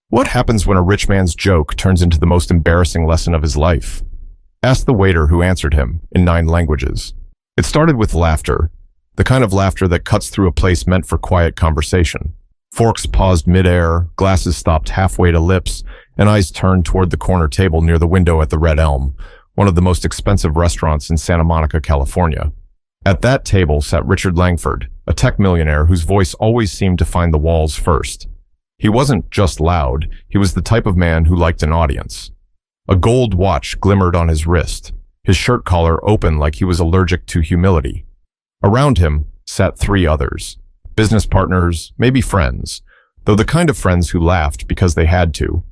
What happens when a rich man's joke turns into the most embarrassing lesson of his life? Asked the waiter who answered him in 9 languages. It started with laughter, the kind of laughter that cuts through a place meant for quiet conversation. Forks paused midair, glasses stopped halfway to lips, and eyes turned toward the corner table near the window at the Red Elm, one of the most expensive restaurants in Santa Monica, California. At that table sat Richard Langford, a tech millionaire whose voice always seemed to find the walls first. He wasn't just loud, he was the type of man who liked an audience. A gold watch glimmered on his wrist, his shirt collar open like he was allergic to humility. Around him sat 3 others, business partners, maybe friends, though the kind of friends who laughed because they had to.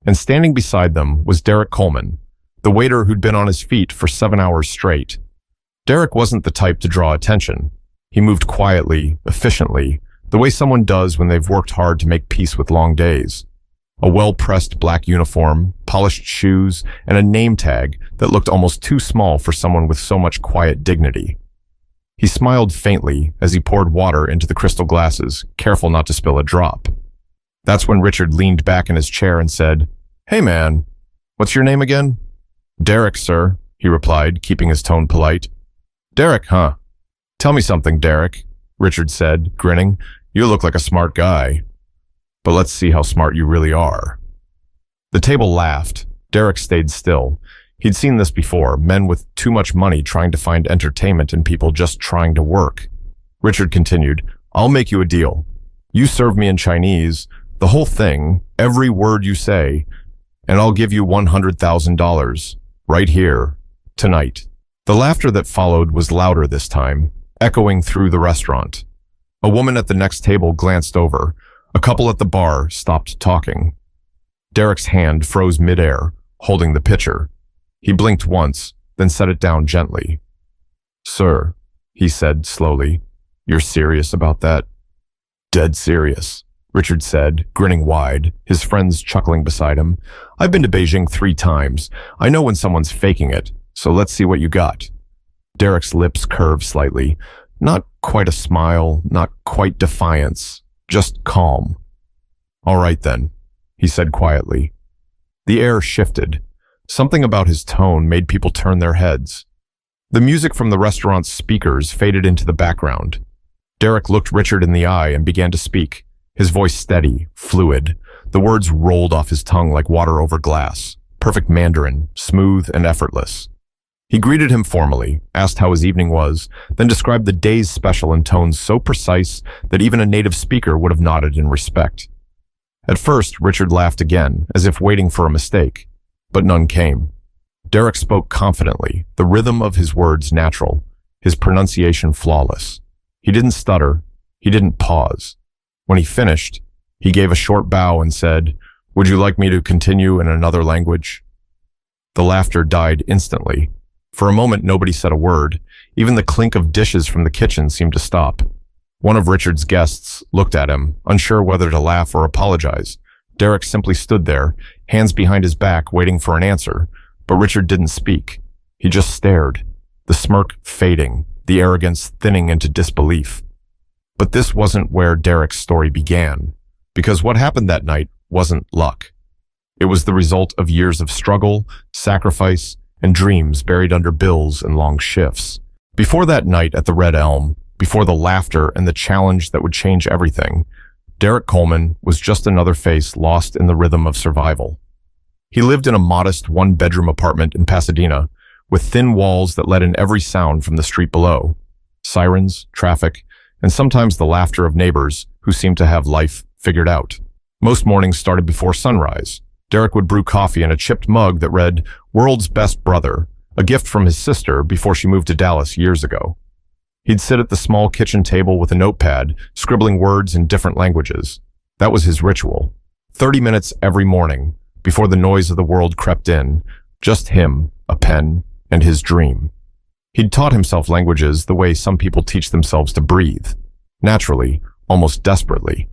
And standing beside them was Derrick Coleman, the waiter who'd been on his feet for 7 hours straight. Derrick wasn't the type to draw attention. He moved quietly, efficiently, the way someone does when they've worked hard to make peace with long days. A well-pressed black uniform, polished shoes, and a name tag that looked almost too small for someone with so much quiet dignity. He smiled faintly as he poured water into the crystal glasses, careful not to spill a drop. That's when Richard leaned back in his chair and said, "Hey man, what's your name again?" "Derrick, sir," he replied, keeping his tone polite. "Derrick, huh? Tell me something, Derrick," Richard said, grinning. "You look like a smart guy. But let's see how smart you really are." The table laughed. Derrick stayed still. He'd seen this before, men with too much money trying to find entertainment in people just trying to work. Richard continued, "I'll make you a deal. You serve me in Chinese, the whole thing, every word you say, and I'll give you $100,000, right here, tonight." The laughter that followed was louder this time, echoing through the restaurant. A woman at the next table glanced over. A couple at the bar stopped talking. Derrick's hand froze midair, holding the pitcher. He blinked once, then set it down gently. "Sir," he said slowly, "you're serious about that?" "Dead serious," Richard said, grinning wide, his friends chuckling beside him. "I've been to Beijing 3 times. I know when someone's faking it, so let's see what you got." Derrick's lips curved slightly. Not quite a smile, not quite defiance, just calm. "All right then," he said quietly. The air shifted. Something about his tone made people turn their heads. The music from the restaurant's speakers faded into the background. Derrick looked Richard in the eye and began to speak, his voice steady, fluid. The words rolled off his tongue like water over glass, perfect Mandarin, smooth and effortless. He greeted him formally, asked how his evening was, then described the day's special in tones so precise that even a native speaker would have nodded in respect. At first, Richard laughed again, as if waiting for a mistake, but none came. Derrick spoke confidently, the rhythm of his words natural, his pronunciation flawless. He didn't stutter, he didn't pause. When he finished, he gave a short bow and said, "Would you like me to continue in another language?" The laughter died instantly. For a moment, nobody said a word. Even the clink of dishes from the kitchen seemed to stop. One of Richard's guests looked at him, unsure whether to laugh or apologize. Derrick simply stood there, hands behind his back, waiting for an answer. But Richard didn't speak. He just stared, the smirk fading, the arrogance thinning into disbelief. But this wasn't where Derrick's story began, because what happened that night wasn't luck. It was the result of years of struggle, sacrifice, and dreams buried under bills and long shifts. Before that night at the Red Elm, before the laughter and the challenge that would change everything, Derrick Coleman was just another face lost in the rhythm of survival. He lived in a modest 1-bedroom apartment in Pasadena, with thin walls that let in every sound from the street below. Sirens, traffic, and sometimes the laughter of neighbors who seemed to have life figured out. Most mornings started before sunrise. Derrick would brew coffee in a chipped mug that read, "World's Best Brother," a gift from his sister before she moved to Dallas years ago. He'd sit at the small kitchen table with a notepad, scribbling words in different languages. That was his ritual. 30 minutes every morning, before the noise of the world crept in, just him, a pen, and his dream. He'd taught himself languages the way some people teach themselves to breathe. Naturally, almost desperately.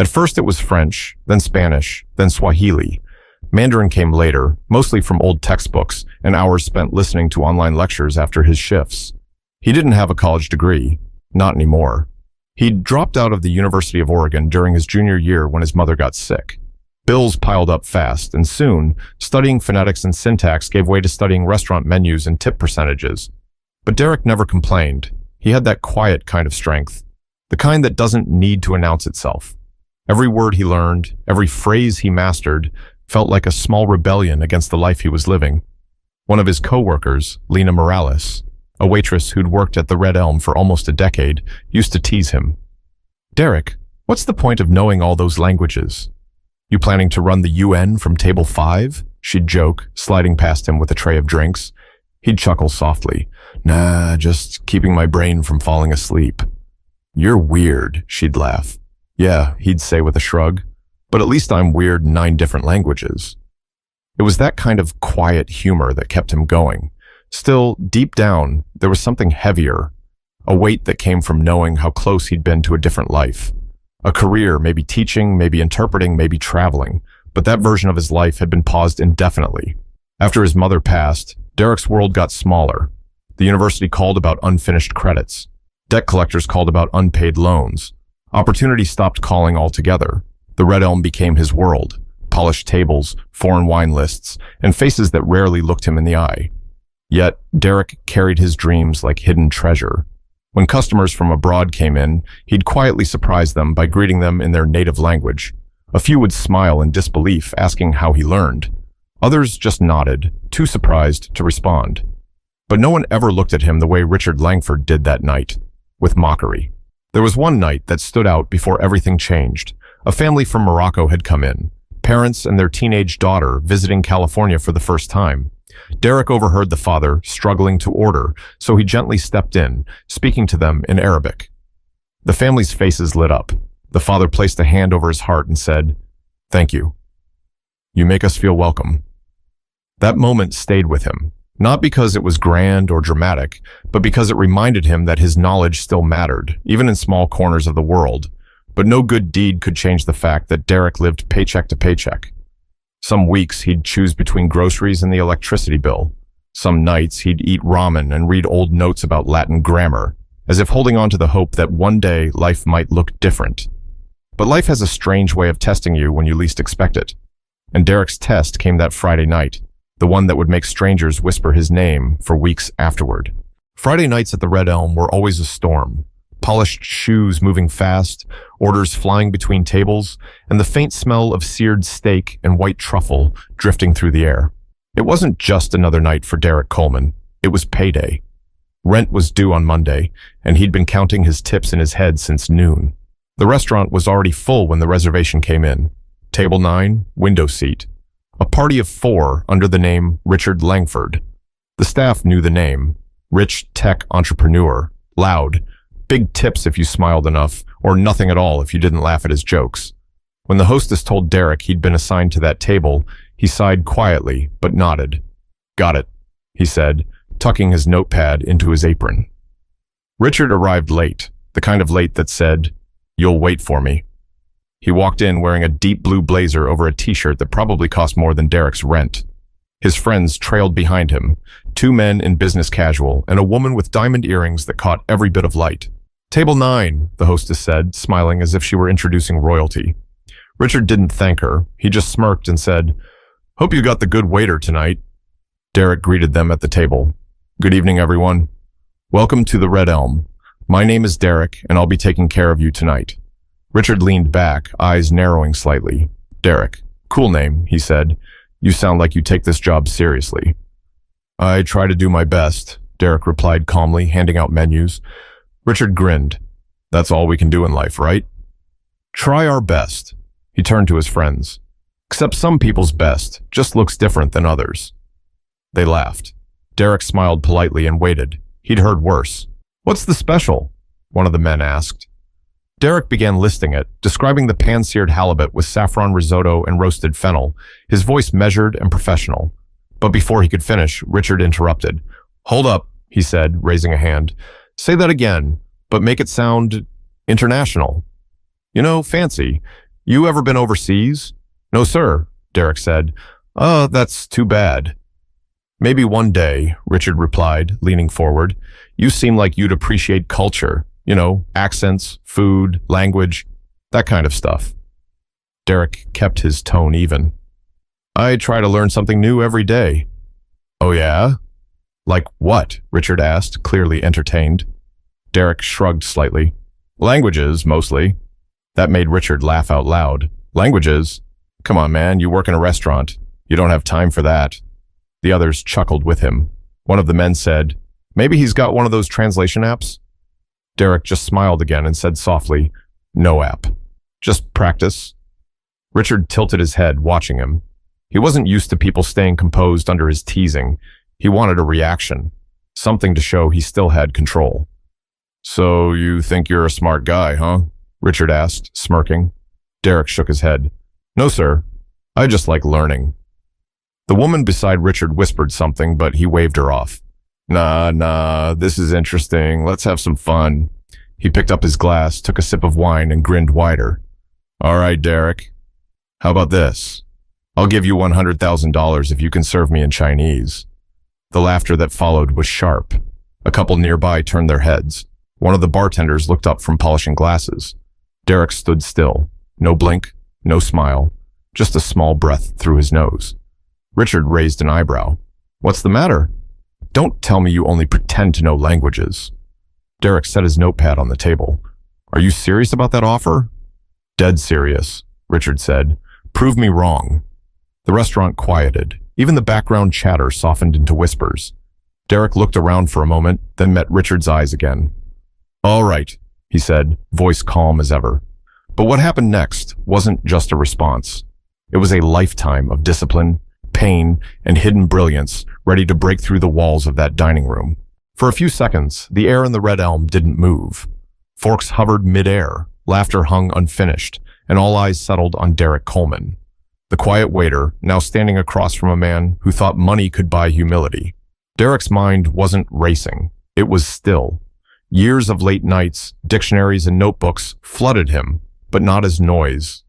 At first it was French, then Spanish, then Swahili. Mandarin came later, mostly from old textbooks and hours spent listening to online lectures after his shifts. He didn't have a college degree, not anymore. He'd dropped out of the University of Oregon during his junior year when his mother got sick. Bills piled up fast, and soon, studying phonetics and syntax gave way to studying restaurant menus and tip percentages. But Derrick never complained. He had that quiet kind of strength, the kind that doesn't need to announce itself. Every word he learned, every phrase he mastered, felt like a small rebellion against the life he was living. One of his co-workers, Lena Morales, a waitress who'd worked at the Red Elm for almost a decade, used to tease him. "Derrick, what's the point of knowing all those languages? You planning to run the UN from table 5? She'd joke, sliding past him with a tray of drinks. He'd chuckle softly. "Nah, just keeping my brain from falling asleep." "You're weird," she'd laugh. "Yeah," he'd say with a shrug. "But at least I'm weird in 9 different languages." It was that kind of quiet humor that kept him going. Still, deep down, there was something heavier, a weight that came from knowing how close he'd been to a different life. A career, maybe teaching, maybe interpreting, maybe traveling, but that version of his life had been paused indefinitely. After his mother passed, Derrick's world got smaller. The university called about unfinished credits. Debt collectors called about unpaid loans. Opportunity stopped calling altogether. The Red Elm became his world. Polished tables, foreign wine lists, and faces that rarely looked him in the eye. Yet, Derrick carried his dreams like hidden treasure. When customers from abroad came in, he'd quietly surprise them by greeting them in their native language. A few would smile in disbelief, asking how he learned. Others just nodded, too surprised to respond. But no one ever looked at him the way Richard Langford did that night, with mockery. There was one night that stood out before everything changed. A family from Morocco had come in, parents and their teenage daughter visiting California for the first time. Derrick overheard the father struggling to order, so he gently stepped in, speaking to them in Arabic. The family's faces lit up. The father placed a hand over his heart and said, "Thank you. You make us feel welcome." That moment stayed with him, not because it was grand or dramatic, but because it reminded him that his knowledge still mattered, even in small corners of the world. But no good deed could change the fact that Derrick lived paycheck to paycheck. Some weeks he'd choose between groceries and the electricity bill. Some nights he'd eat ramen and read old notes about Latin grammar, as if holding on to the hope that one day life might look different. But life has a strange way of testing you when you least expect it. And Derrick's test came that Friday night, the one that would make strangers whisper his name for weeks afterward. Friday nights at the Red Elm were always a storm. Polished shoes moving fast, orders flying between tables, and the faint smell of seared steak and white truffle drifting through the air. It wasn't just another night for Derrick Coleman. It was payday. Rent was due on Monday, and he'd been counting his tips in his head since noon. The restaurant was already full when the reservation came in. Table 9, window seat. A party of 4 under the name Richard Langford. The staff knew the name. Rich tech entrepreneur. Loud. Big tips if you smiled enough, or nothing at all if you didn't laugh at his jokes. When the hostess told Derrick he'd been assigned to that table, he sighed quietly, but nodded. "Got it," he said, tucking his notepad into his apron. Richard arrived late, the kind of late that said, "You'll wait for me." He walked in wearing a deep blue blazer over a t-shirt that probably cost more than Derrick's rent. His friends trailed behind him, 2 men in business casual and a woman with diamond earrings that caught every bit of light. "Table 9, the hostess said, smiling as if she were introducing royalty. Richard didn't thank her. He just smirked and said, "Hope you got the good waiter tonight." Derrick greeted them at the table. "Good evening, everyone. Welcome to the Red Elm. My name is Derrick, and I'll be taking care of you tonight." Richard leaned back, eyes narrowing slightly. "Derrick, cool name," he said. "You sound like you take this job seriously." "I try to do my best," Derrick replied calmly, handing out menus. Richard grinned. "That's all we can do in life, right?" "Try our best." He turned to his friends. "Except some people's best just looks different than others." They laughed. Derrick smiled politely and waited. He'd heard worse. "What's the special?" one of the men asked. Derrick began listing it, describing the pan-seared halibut with saffron risotto and roasted fennel, his voice measured and professional. But before he could finish, Richard interrupted. "Hold up," he said, raising a hand. "Say that again, but make it sound international. You know, fancy. You ever been overseas?" "No, sir," Derrick said. "Oh, that's too bad." "Maybe one day," Richard replied, leaning forward. "You seem like you'd appreciate culture. You know, accents, food, language, that kind of stuff." Derrick kept his tone even. I try to learn something new every day. Oh yeah? Like what? Richard asked, clearly entertained. Derrick shrugged slightly. Languages, mostly. That made Richard laugh out loud. Languages? Come on, man, you work in a restaurant. You don't have time for that. The others chuckled with him. One of the men said, maybe he's got one of those translation apps? Derrick just smiled again and said softly, no app. Just practice. Richard tilted his head, watching him. He wasn't used to people staying composed under his teasing. He wanted a reaction, something to show he still had control. So you think you're a smart guy, huh? Richard asked, smirking. Derrick shook his head. No, sir. I just like learning. The woman beside Richard whispered something, but he waved her off. Nah, this is interesting. Let's have some fun. He picked up his glass, took a sip of wine, and grinned wider. All right, Derrick. How about this? I'll give you $100,000 if you can serve me in Chinese. The laughter that followed was sharp. A couple nearby turned their heads. One of the bartenders looked up from polishing glasses. Derrick stood still. No blink, no smile, just a small breath through his nose. Richard raised an eyebrow. What's the matter? Don't tell me you only pretend to know languages. Derrick set his notepad on the table. Are you serious about that offer? Dead serious, Richard said. Prove me wrong. The restaurant quieted. Even the background chatter softened into whispers. Derrick looked around for a moment, then met Richard's eyes again. All right, he said, voice calm as ever. But what happened next wasn't just a response. It was a lifetime of discipline, pain, and hidden brilliance ready to break through the walls of that dining room. For a few seconds, the air in the Red Elm didn't move. Forks hovered mid-air, laughter hung unfinished, and all eyes settled on Derrick Coleman, the quiet waiter, now standing across from a man who thought money could buy humility. Derrick's mind wasn't racing. It was still. Years of late nights, dictionaries, and notebooks flooded him, but not as noise,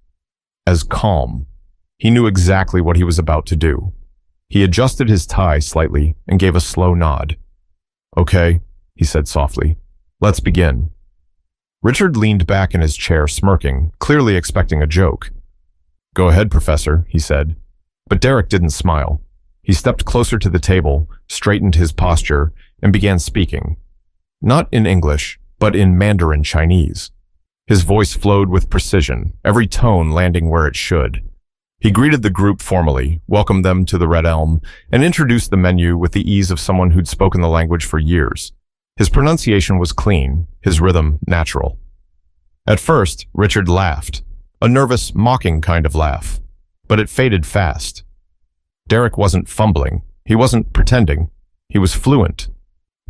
as calm. He knew exactly what he was about to do. He adjusted his tie slightly and gave a slow nod. Okay, he said softly. Let's begin. Richard leaned back in his chair, smirking, clearly expecting a joke. Go ahead, Professor, he said. But Derrick didn't smile. He stepped closer to the table, straightened his posture, and began speaking. Not in English, but in Mandarin Chinese. His voice flowed with precision, every tone landing where it should. He greeted the group formally, welcomed them to the Red Elm, and introduced the menu with the ease of someone who'd spoken the language for years. His pronunciation was clean, his rhythm natural. At first, Richard laughed, a nervous, mocking kind of laugh, but it faded fast. Derrick wasn't fumbling, he wasn't pretending, he was fluent.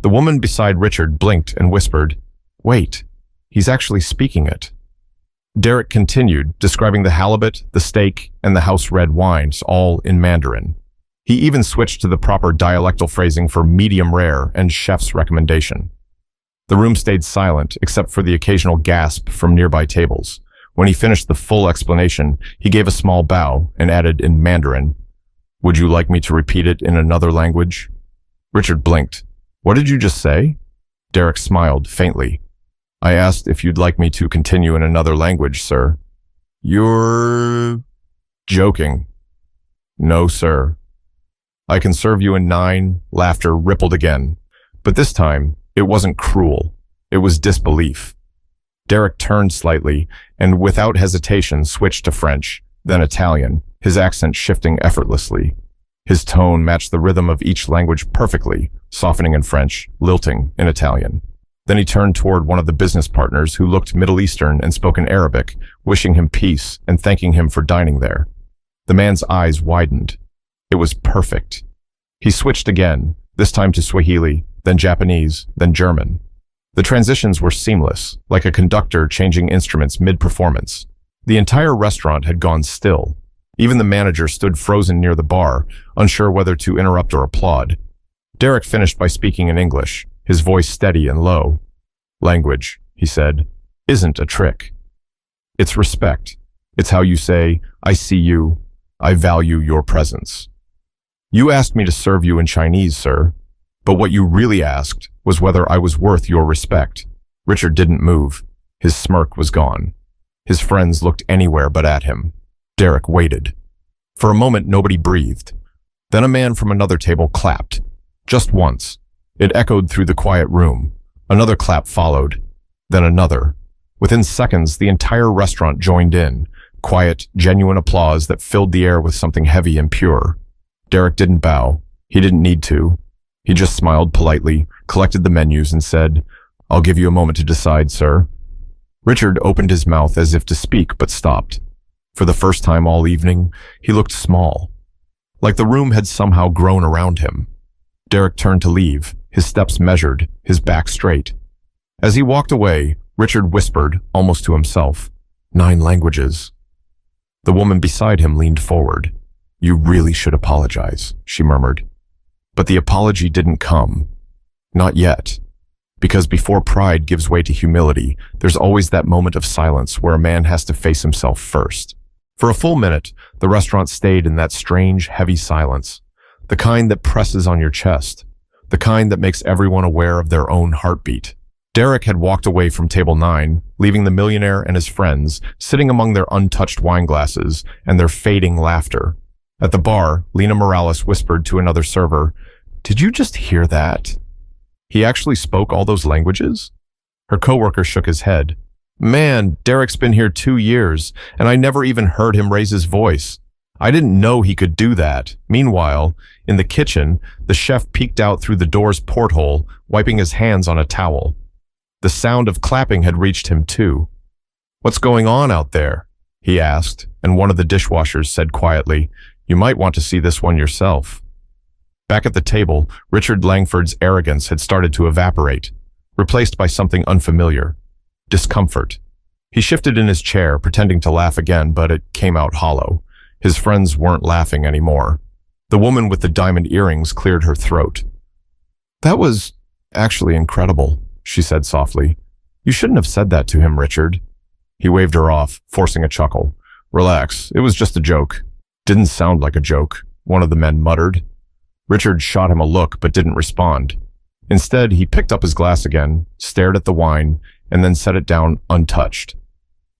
The woman beside Richard blinked and whispered, "Wait, he's actually speaking it." Derrick continued, describing the halibut, the steak, and the house red wines, all in Mandarin. He even switched to the proper dialectal phrasing for medium rare and chef's recommendation. The room stayed silent, except for the occasional gasp from nearby tables. When he finished the full explanation, he gave a small bow and added in Mandarin, "Would you like me to repeat it in another language?" Richard blinked. "What did you just say?" Derrick smiled faintly. "I asked if you'd like me to continue in another language, sir." "You're joking." "No, sir." "I can serve you in 9." Laughter rippled again. But this time, it wasn't cruel. It was disbelief. Derrick turned slightly and without hesitation switched to French, then Italian, his accent shifting effortlessly. His tone matched the rhythm of each language perfectly, softening in French, lilting in Italian. Then he turned toward one of the business partners who looked Middle Eastern and spoke in Arabic, wishing him peace and thanking him for dining there. The man's eyes widened. It was perfect. He switched again, this time to Swahili, then Japanese, then German. The transitions were seamless, like a conductor changing instruments mid-performance. The entire restaurant had gone still. Even the manager stood frozen near the bar, unsure whether to interrupt or applaud. Derrick finished by speaking in English, his voice steady and low. "Language," he said, "isn't a trick. It's respect. It's how you say, 'I see you. I value your presence.' You asked me to serve you in Chinese, sir. But what you really asked was whether I was worth your respect." Richard didn't move. His smirk was gone. His friends looked anywhere but at him. Derrick waited. For a moment, nobody breathed. Then a man from another table clapped. Just once. It echoed through the quiet room. Another clap followed. Then another. Within seconds, the entire restaurant joined in. Quiet, genuine applause that filled the air with something heavy and pure. Derrick didn't bow. He didn't need to. He just smiled politely, collected the menus, and said, "I'll give you a moment to decide, sir." Richard opened his mouth as if to speak, but stopped. For the first time all evening, he looked small. Like the room had somehow grown around him. Derrick turned to leave, his steps measured, his back straight. As he walked away, Richard whispered, almost to himself, 9 languages. The woman beside him leaned forward. "You really should apologize," she murmured. But the apology didn't come. Not yet. Because before pride gives way to humility, there's always that moment of silence where a man has to face himself first. For a full minute, the restaurant stayed in that strange, heavy silence. The kind that presses on your chest. The kind that makes everyone aware of their own heartbeat. Derrick had walked away from table 9, leaving the millionaire and his friends sitting among their untouched wine glasses and their fading laughter. At the bar, Lena Morales whispered to another server, "Did you just hear that? He actually spoke all those languages?" Her coworker shook his head. "Man, Derrick's been here 2 years, and I never even heard him raise his voice. I didn't know he could do that." Meanwhile, in the kitchen, the chef peeked out through the door's porthole, wiping his hands on a towel. The sound of clapping had reached him too. "What's going on out there?" he asked, and one of the dishwashers said quietly, "You might want to see this one yourself." Back at the table, Richard Langford's arrogance had started to evaporate, replaced by something unfamiliar. Discomfort. He shifted in his chair, pretending to laugh again, but it came out hollow. His friends weren't laughing anymore. The woman with the diamond earrings cleared her throat. "That was actually incredible," she said softly. "You shouldn't have said that to him, Richard." He waved her off, forcing a chuckle. "Relax, it was just a joke." "Didn't sound like a joke," one of the men muttered. Richard shot him a look but didn't respond. Instead, he picked up his glass again, stared at the wine, and then set it down untouched.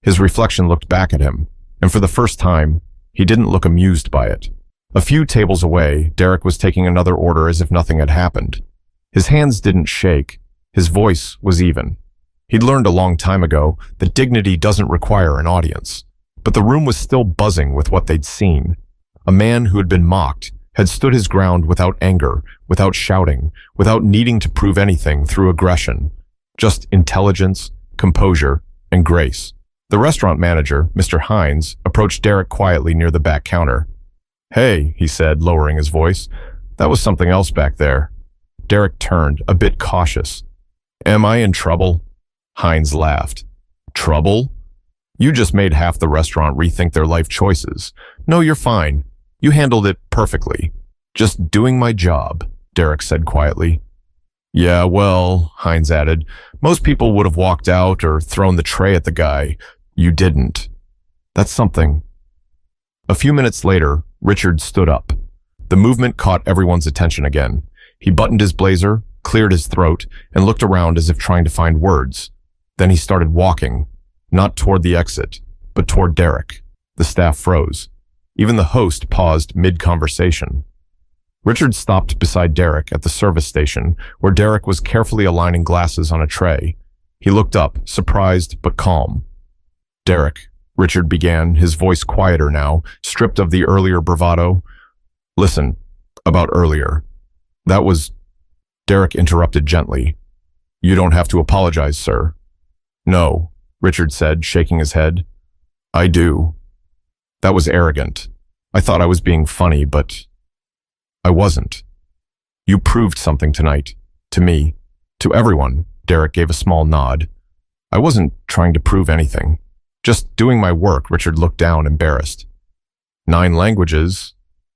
His reflection looked back at him, and for the first time, he didn't look amused by it. A few tables away, Derrick was taking another order as if nothing had happened. His hands didn't shake. His voice was even. He'd learned a long time ago that dignity doesn't require an audience. But the room was still buzzing with what they'd seen. A man who had been mocked had stood his ground without anger, without shouting, without needing to prove anything through aggression. Just intelligence, composure, and grace. The restaurant manager, Mr. Hines, approached Derrick quietly near the back counter. "Hey," he said, lowering his voice. "That was something else back there." Derrick turned, a bit cautious. "Am I in trouble?" Hines laughed. "Trouble? You just made half the restaurant rethink their life choices. No, you're fine. You handled it perfectly." "Just doing my job," Derrick said quietly. "Yeah, well," Hines added, "most people would have walked out or thrown the tray at the guy. You didn't. That's something." A few minutes later, Richard stood up. The movement caught everyone's attention again. He buttoned his blazer, cleared his throat, and looked around as if trying to find words. Then he started walking, not toward the exit, but toward Derrick. The staff froze. Even the host paused mid-conversation. Richard stopped beside Derrick at the service station, where Derrick was carefully aligning glasses on a tray. He looked up, surprised but calm. "Derrick," Richard began, his voice quieter now, stripped of the earlier bravado. "Listen, about earlier. That was..." Derrick interrupted gently. "You don't have to apologize, sir." "No," Richard said, shaking his head. "I do. That was arrogant. I thought I was being funny, but I wasn't. You proved something tonight. To me. To everyone." Derrick gave a small nod. "I wasn't trying to prove anything. Just doing my work." Richard looked down, embarrassed. 9 languages?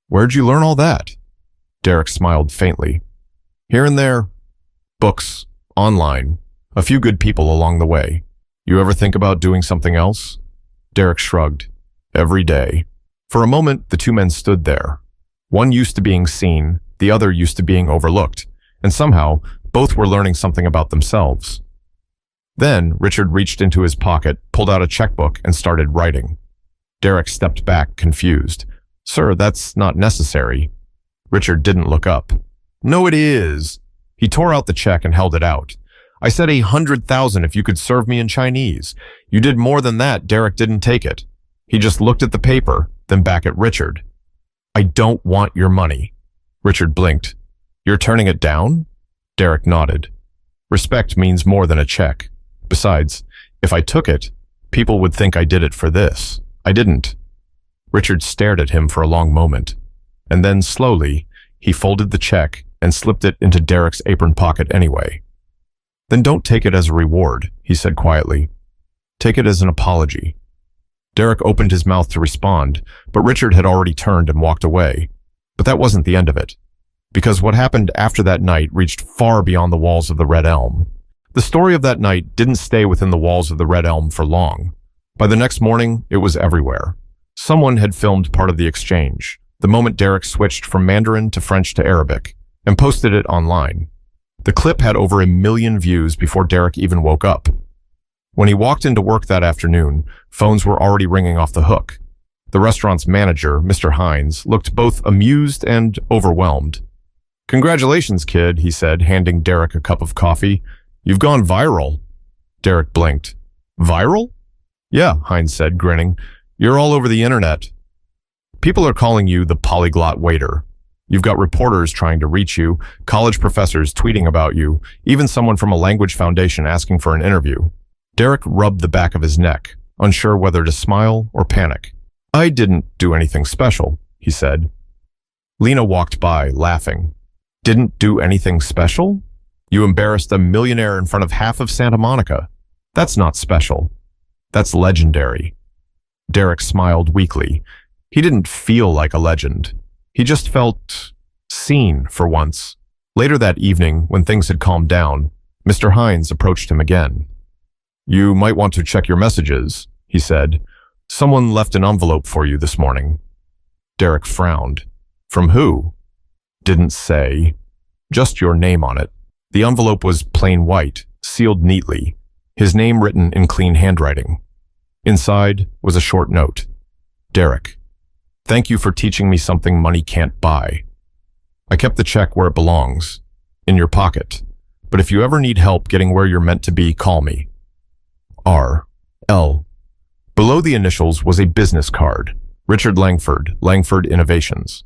Where'd you learn all that?" Derrick smiled faintly. "Here and there. Books. Online. A few good people along the way. You ever think about doing something else?" Derrick shrugged. "Every day." For a moment, the two men stood there. One used to being seen, the other used to being overlooked, and somehow, both were learning something about themselves. Then, Richard reached into his pocket, pulled out a checkbook, and started writing. Derrick stepped back, confused. Sir, that's not necessary. Richard didn't look up. No, it is. He tore out the check and held it out. I said 100,000 if you could serve me in Chinese. You did more than that. Derrick didn't take it. He just looked at the paper, then back at Richard. I don't want your money. Richard blinked. You're turning it down? Derrick nodded. Respect means more than a check. Besides, if I took it, people would think I did it for this. I didn't. Richard stared at him for a long moment, and then slowly, he folded the check and slipped it into Derrick's apron pocket anyway. Then don't take it as a reward, he said quietly. Take it as an apology. Derrick opened his mouth to respond, but Richard had already turned and walked away. But that wasn't the end of it, because what happened after that night reached far beyond the walls of the Red Elm. The story of that night didn't stay within the walls of the Red Elm for long. By the next morning, it was everywhere. Someone had filmed part of the exchange, the moment Derrick switched from Mandarin to French to Arabic, and posted it online. The clip had over 1 million views before Derrick even woke up. When he walked into work that afternoon, phones were already ringing off the hook. The restaurant's manager, Mr. Hines, looked both amused and overwhelmed. Congratulations, kid, he said, handing Derrick a cup of coffee. You've gone viral. Derrick blinked. Viral? Yeah, Hines said, grinning. You're all over the internet. People are calling you the polyglot waiter. You've got reporters trying to reach you, college professors tweeting about you, even someone from a language foundation asking for an interview. Derrick rubbed the back of his neck, unsure whether to smile or panic. I didn't do anything special, he said. Lena walked by, laughing. Didn't do anything special? You embarrassed a millionaire in front of half of Santa Monica. That's not special. That's legendary. Derrick smiled weakly. He didn't feel like a legend. He just felt seen for once. Later that evening, when things had calmed down, Mr. Hines approached him again. You might want to check your messages, he said. Someone left an envelope for you this morning. Derrick frowned. From who? Didn't say. Just your name on it. The envelope was plain white, sealed neatly, his name written in clean handwriting. Inside was a short note. Derrick, thank you for teaching me something money can't buy. I kept the check where it belongs, in your pocket. But if you ever need help getting where you're meant to be, call me. R.L. Below the initials was a business card. Richard Langford, Langford Innovations.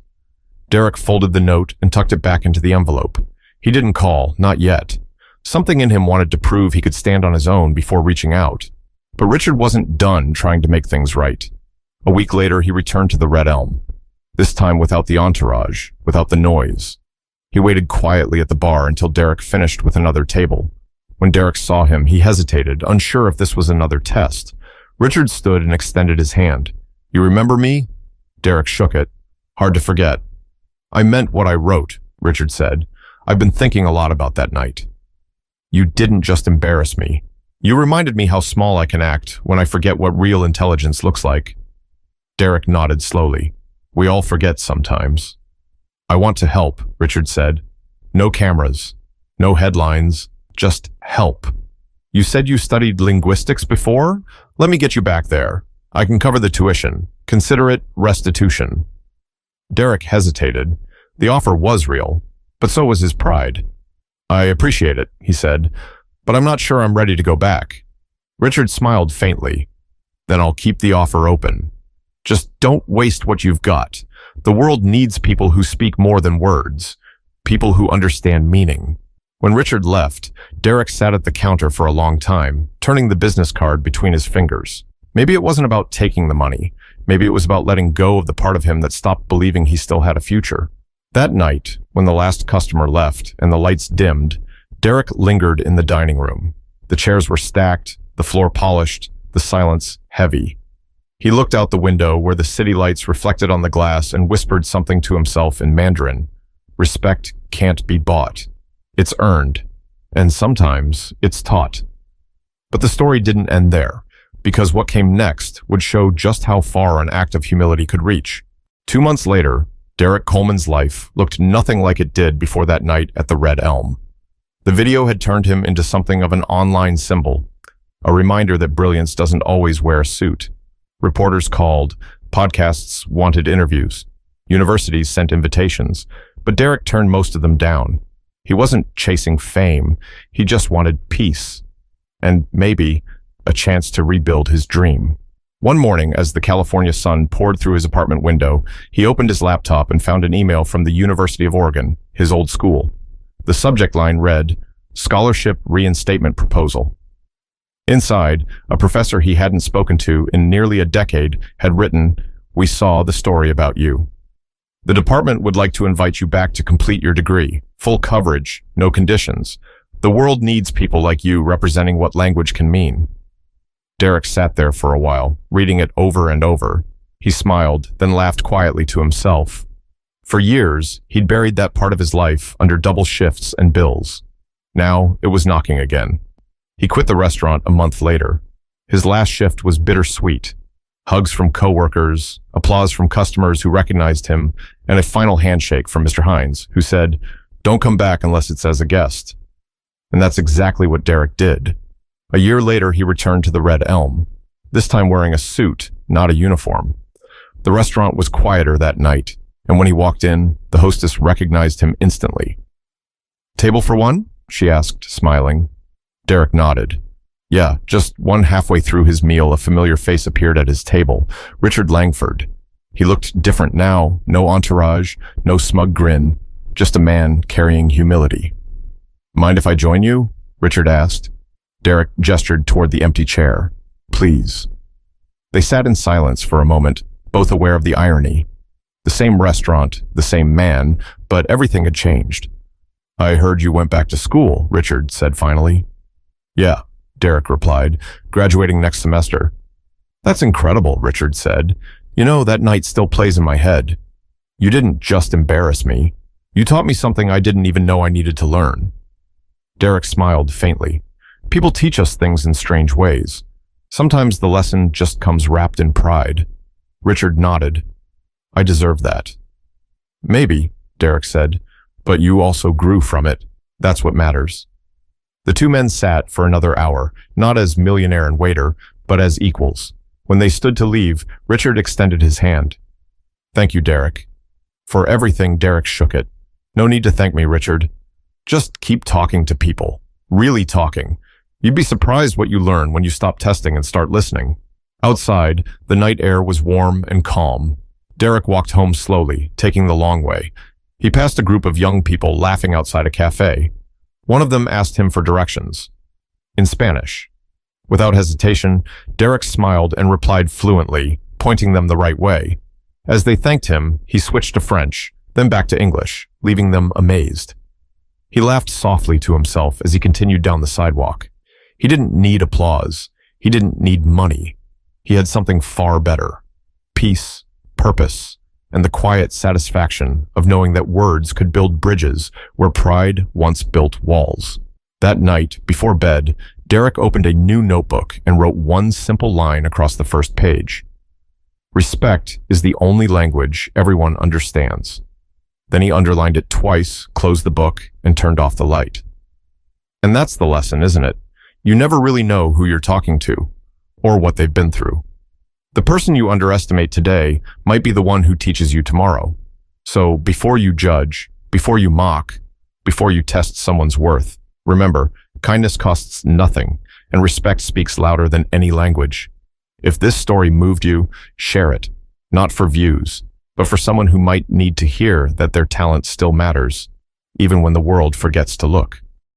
Derrick folded the note and tucked it back into the envelope. He didn't call, not yet. Something in him wanted to prove he could stand on his own before reaching out. But Richard wasn't done trying to make things right. A week later, he returned to the Red Elm. This time without the entourage, without the noise. He waited quietly at the bar until Derrick finished with another table. When Derrick saw him, he hesitated, unsure if this was another test. Richard stood and extended his hand. You remember me? Derrick shook it. Hard to forget. I meant what I wrote, Richard said. I've been thinking a lot about that night. You didn't just embarrass me. You reminded me how small I can act when I forget what real intelligence looks like. Derrick nodded slowly. We all forget sometimes. I want to help, Richard said. No cameras, no headlines, just help. You said you studied linguistics before? Let me get you back there. I can cover the tuition. Consider it restitution. Derrick hesitated. The offer was real, but so was his pride. I appreciate it, he said, but I'm not sure I'm ready to go back. Richard smiled faintly. Then I'll keep the offer open. Just don't waste what you've got. The world needs people who speak more than words, people who understand meaning. When Richard left, Derrick sat at the counter for a long time, turning the business card between his fingers. Maybe it wasn't about taking the money. Maybe it was about letting go of the part of him that stopped believing he still had a future. That night, when the last customer left and the lights dimmed, Derrick lingered in the dining room. The chairs were stacked, the floor polished, the silence heavy. He looked out the window where the city lights reflected on the glass and whispered something to himself in Mandarin. Respect can't be bought. It's earned, and sometimes it's taught. But the story didn't end there, because what came next would show just how far an act of humility could reach. 2 months later, Derrick Coleman's life looked nothing like it did before that night at the Red Elm. The video had turned him into something of an online symbol, a reminder that brilliance doesn't always wear a suit. Reporters called, podcasts wanted interviews, universities sent invitations, but Derrick turned most of them down. He wasn't chasing fame, he just wanted peace, and maybe a chance to rebuild his dream. One morning, as the California sun poured through his apartment window, he opened his laptop and found an email from the University of Oregon, his old school. The subject line read, "Scholarship Reinstatement Proposal." Inside, a professor he hadn't spoken to in nearly a decade had written, "We saw the story about you. The department would like to invite you back to complete your degree. Full coverage, no conditions. The world needs people like you representing what language can mean." Derrick sat there for a while, reading it over and over. He smiled, then laughed quietly to himself. For years, he'd buried that part of his life under double shifts and bills. Now, it was knocking again. He quit the restaurant a month later. His last shift was bittersweet. Hugs from coworkers, applause from customers who recognized him, and a final handshake from Mr. Hines, who said, "Don't come back unless it's as a guest." And that's exactly what Derrick did. A year later, he returned to the Red Elm, this time wearing a suit, not a uniform. The restaurant was quieter that night, and when he walked in, the hostess recognized him instantly. "Table for one?" she asked, smiling. Derrick nodded. Yeah, just one halfway through his meal, a familiar face appeared at his table, Richard Langford. He looked different now, no entourage, no smug grin, just a man carrying humility. "Mind if I join you?" Richard asked. Derrick gestured toward the empty chair. "Please." They sat in silence for a moment, both aware of the irony. The same restaurant, the same man, but everything had changed. "I heard you went back to school," Richard said finally. "Yeah," Derrick replied, "graduating next semester." "That's incredible," Richard said. "You know, that night still plays in my head. You didn't just embarrass me. You taught me something I didn't even know I needed to learn." Derrick smiled faintly. People teach us things in strange ways. Sometimes the lesson just comes wrapped in pride. Richard nodded. "I deserve that." "Maybe," Derrick said, "but you also grew from it. That's what matters." The two men sat for another hour, not as millionaire and waiter, but as equals. When they stood to leave, Richard extended his hand. "Thank you, Derrick." For everything, Derrick shook it. "No need to thank me, Richard. Just keep talking to people. Really talking. You'd be surprised what you learn when you stop testing and start listening." Outside, the night air was warm and calm. Derrick walked home slowly, taking the long way. He passed a group of young people laughing outside a cafe. One of them asked him for directions. In Spanish. Without hesitation, Derrick smiled and replied fluently, pointing them the right way. As they thanked him, he switched to French, then back to English, leaving them amazed. He laughed softly to himself as he continued down the sidewalk. He didn't need applause. He didn't need money. He had something far better. Peace, purpose, and the quiet satisfaction of knowing that words could build bridges where pride once built walls. That night, before bed, Derrick opened a new notebook and wrote one simple line across the first page. "Respect is the only language everyone understands." Then he underlined it twice, closed the book, and turned off the light. And that's the lesson, isn't it? You never really know who you're talking to, or what they've been through. The person you underestimate today might be the one who teaches you tomorrow. So before you judge, before you mock, before you test someone's worth, remember, kindness costs nothing, and respect speaks louder than any language. If this story moved you, share it, not for views, but for someone who might need to hear that their talent still matters, even when the world forgets to look.